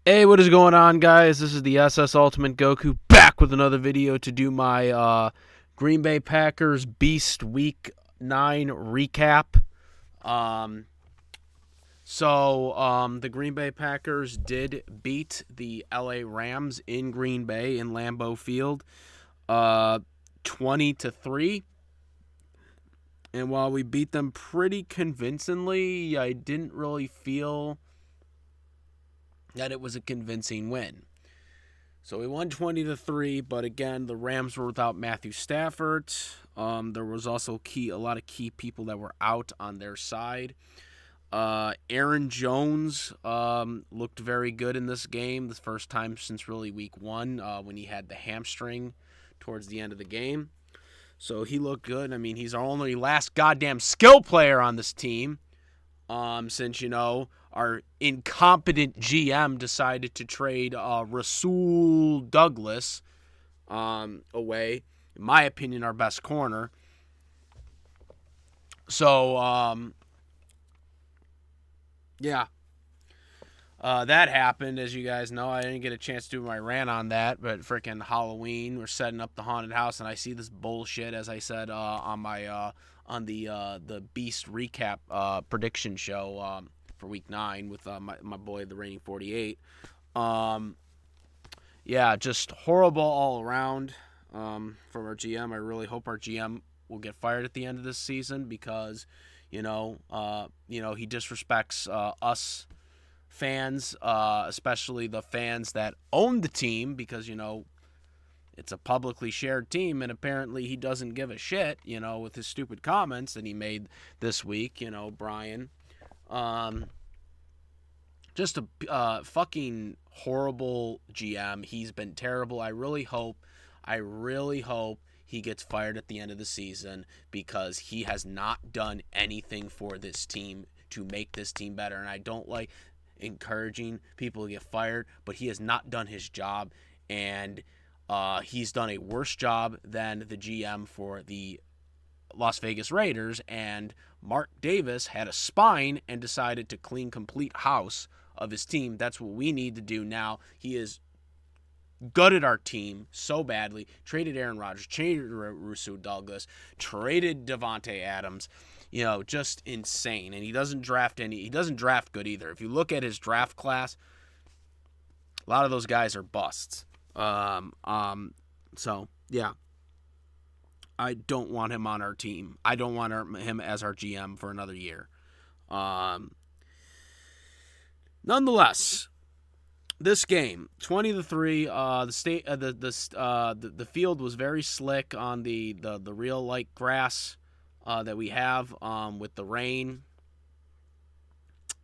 Hey, what is going on, guys? This is the SS Ultimate Goku back with another video to do my Green Bay Packers Beast Week 9 recap. Um, the Green Bay Packers did beat the LA Rams in Green Bay in Lambeau Field 20-3. And while we beat them pretty convincingly, I didn't really feel that it was a convincing win. So we won 20-3, but again, the Rams were without Matthew Stafford. There was also a lot of key people that were out on their side. Aaron Jones looked very good in this game, the first time since really week 1 when he had the hamstring towards the end of the game. So he looked good. I mean, he's our only last goddamn skill player on this team. Since, our incompetent GM decided to trade Rasul Douglas away. In my opinion, our best corner. So, that happened, as you guys know. I didn't get a chance to do my rant on that, but freaking Halloween, we're setting up the haunted house, and I see this bullshit, as I said on the Beast recap prediction show for Week 9 with my boy, the reigning 48. Just horrible all around from our GM. I really hope our GM will get fired at the end of this season because, he disrespects us fans, especially the fans that own the team, because it's a publicly shared team, and apparently he doesn't give a shit, with his stupid comments that he made this week. Brian, just a fucking horrible GM. He's been terrible. I really hope he gets fired at the end of the season, because he has not done anything for this team to make this team better. And I don't like encouraging people to get fired, but he has not done his job, and he's done a worse job than the GM for the Las Vegas Raiders. And Mark Davis had a spine and decided to clean complete house of his team. That's what we need to do now. He has gutted our team so badly. Traded Aaron Rodgers, traded Rasul Douglas, traded Devontae Adams. Just insane. And he doesn't draft good either. If you look at his draft class, a lot of those guys are busts. So yeah, I don't want him on our team. I don't want him as our GM for another year. Nonetheless, this game, 20-3. The field was very slick on the real light grass that we have with the rain.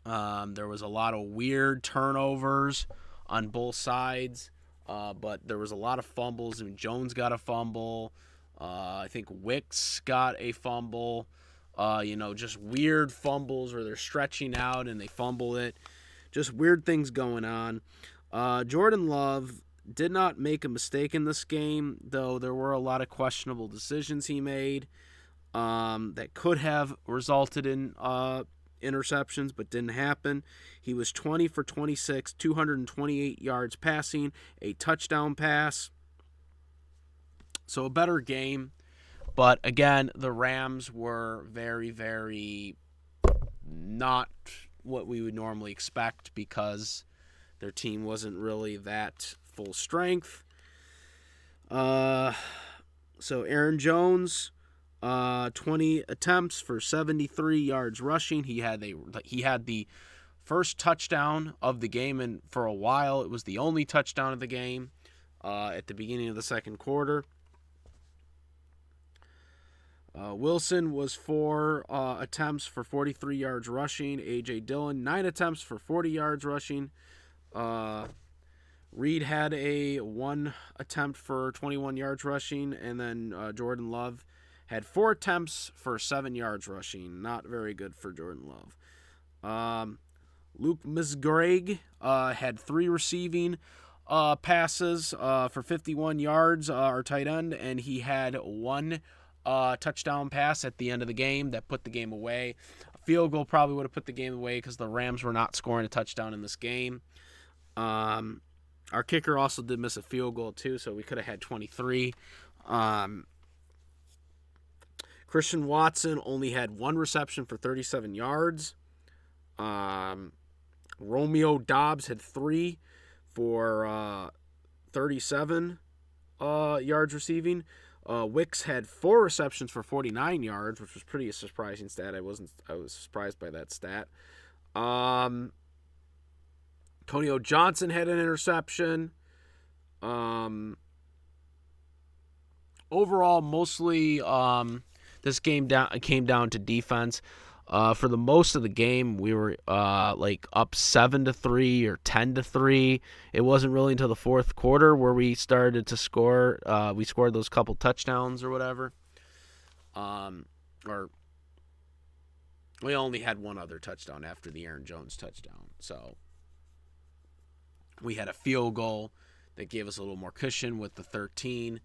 There was a lot of weird turnovers on both sides, but there was a lot of fumbles. I mean, Jones got a fumble. I think Wicks got a fumble. Just weird fumbles where they're stretching out and they fumble it. Just weird things going on. Jordan Love did not make a mistake in this game, though there were a lot of questionable decisions he made that could have resulted in interceptions, but didn't happen. He was 20 for 26, 228 yards passing, a touchdown pass. So a better game. But again, the Rams were very, very not what we would normally expect, because their team wasn't really that full strength. So Aaron Jones, 20 attempts for 73 yards rushing. He had the first touchdown of the game, and for a while it was the only touchdown of the game at the beginning of the second quarter. Wilson was 4 attempts for 43 yards rushing. A.J. Dillon, 9 attempts for 40 yards rushing. Reed had a 1 attempt for 21 yards rushing, and then Jordan Love had 4 attempts for 7 yards rushing. Not very good for Jordan Love. Luke Musgrave had 3 receiving passes for 51 yards, our tight end, and he had 1 touchdown pass at the end of the game that put the game away. A field goal probably would have put the game away because the Rams were not scoring a touchdown in this game. Our kicker also did miss a field goal too, so we could have had 23. Um, Christian Watson only had one reception for 37 yards. Romeo Doubs had 3 for 37 yards receiving. Wicks had 4 receptions for 49 yards, which was pretty a surprising stat. I was surprised by that stat. Tonio Johnson had an interception. Overall, mostly this game came down to defense. For the most of the game, we were like up 7-3 or 10-3. It wasn't really until the fourth quarter where we started to score. We scored those couple touchdowns or whatever. Or we only had one other touchdown after the Aaron Jones touchdown. So we had a field goal that gave us a little more cushion with the 13.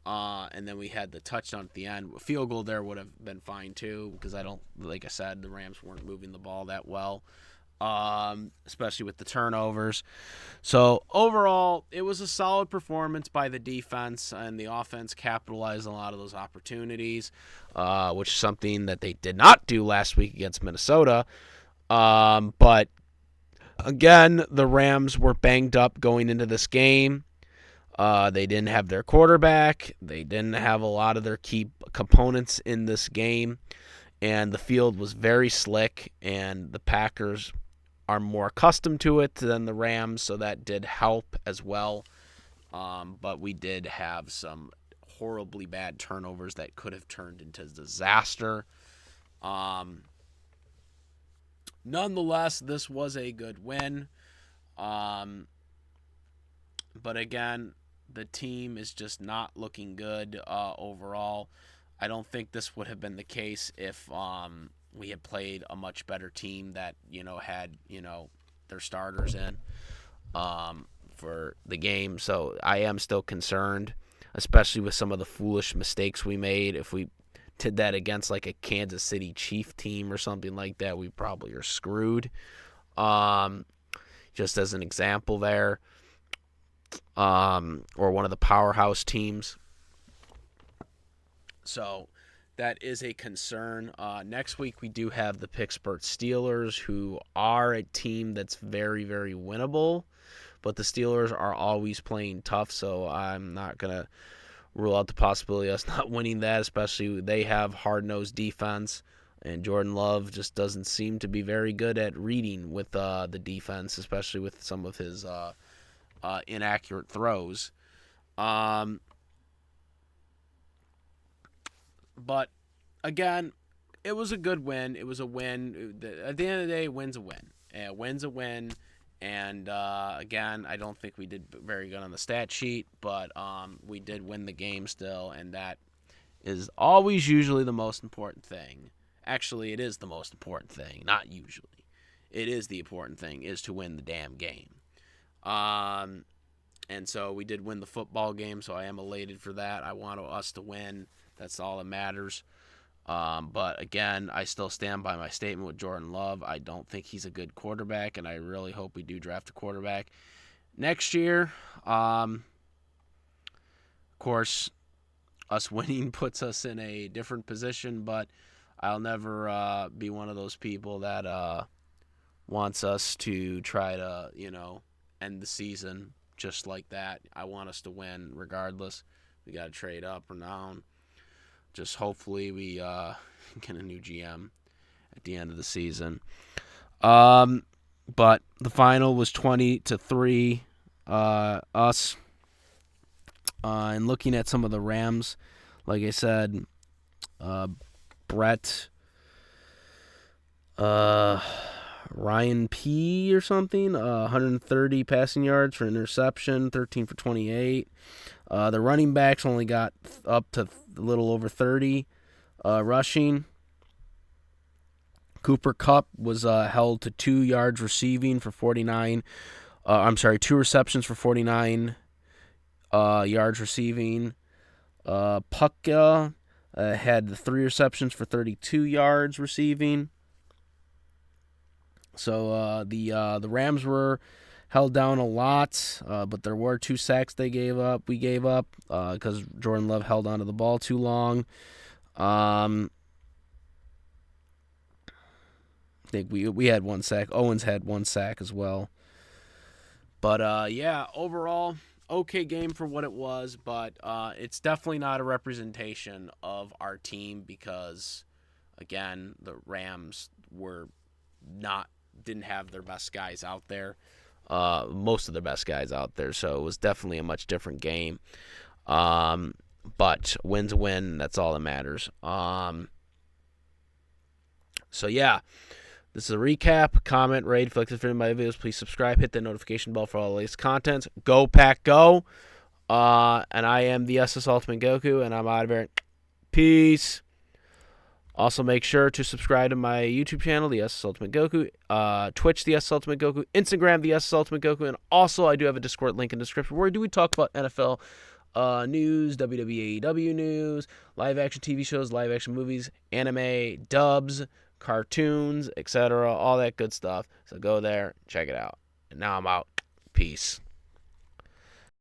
And then we had the touchdown at the end. A field goal there would have been fine too, because like I said, the Rams weren't moving the ball that well, especially with the turnovers. So overall, it was a solid performance by the defense, and the offense capitalized on a lot of those opportunities, which is something that they did not do last week against Minnesota. But again, the Rams were banged up going into this game. They didn't have their quarterback. They didn't have a lot of their key components in this game. And the field was very slick, and the Packers are more accustomed to it than the Rams, so that did help as well. But we did have some horribly bad turnovers that could have turned into disaster. Nonetheless, this was a good win. But again, the team is just not looking good overall. I don't think this would have been the case if we had played a much better team that had their starters in for the game. So I am still concerned, especially with some of the foolish mistakes we made. If we did that against like a Kansas City Chief team or something like that, we probably are screwed. Just as an example there. Or one of the powerhouse teams. So that is a concern. Next week we do have the Pittsburgh Steelers, who are a team that's very, very winnable. But the Steelers are always playing tough, so I'm not going to rule out the possibility of us not winning that, especially they have hard-nosed defense. And Jordan Love just doesn't seem to be very good at reading with the defense, especially with some of his inaccurate throws. But again, it was a good win. It was a win. At the end of the day, win's a win. A win's a win. And again, I don't think we did very good on the stat sheet, but we did win the game still, and that is always usually the most important thing. Actually, it is the most important thing, not usually. It is the important thing, is to win the damn game. And so we did win the football game, so I am elated for that. I want us to win. That's all that matters. But again, I still stand by my statement with Jordan Love. I don't think he's a good quarterback, and I really hope we do draft a quarterback next year. Of course, us winning puts us in a different position, but I'll never be one of those people that wants us to try to, end the season just like that. I want us to win regardless. We got to trade up or down. Just hopefully we get a new GM at the end of the season. But the final was 20-3 us. And looking at some of the Rams, like I said, Brett, Ryan P. or something, 130 passing yards for interception, 13 for 28. The running backs only got up to a little over 30 rushing. Cooper Kupp was held to 2 yards receiving for 49. 2 receptions for 49 yards receiving. Puka had 3 receptions for 32 yards receiving. So the Rams were held down a lot, but there were 2 sacks we gave up because Jordan Love held onto the ball too long. I think we had 1 sack. Owens had 1 sack as well. But, yeah, overall, okay game for what it was, but it's definitely not a representation of our team because, again, the Rams didn't have their best guys out there, most of their best guys out there, so it was definitely a much different game. But win's a win, that's all that matters. So, yeah. This is a recap. Comment, rate, if you like this video, my videos, please subscribe. Hit the notification bell for all the latest content. Go Pack Go. And I am the SS Ultimate Goku, and I'm out of here. Peace. Also, make sure to subscribe to my YouTube channel, the SS Ultimate Goku, Twitch, the SS Ultimate Goku, Instagram, the SS Ultimate Goku, and also I do have a Discord link in the description where we talk about NFL news, WWE AEW news, live action TV shows, live action movies, anime, dubs, cartoons, etc., all that good stuff. So go there, check it out. And now I'm out. Peace.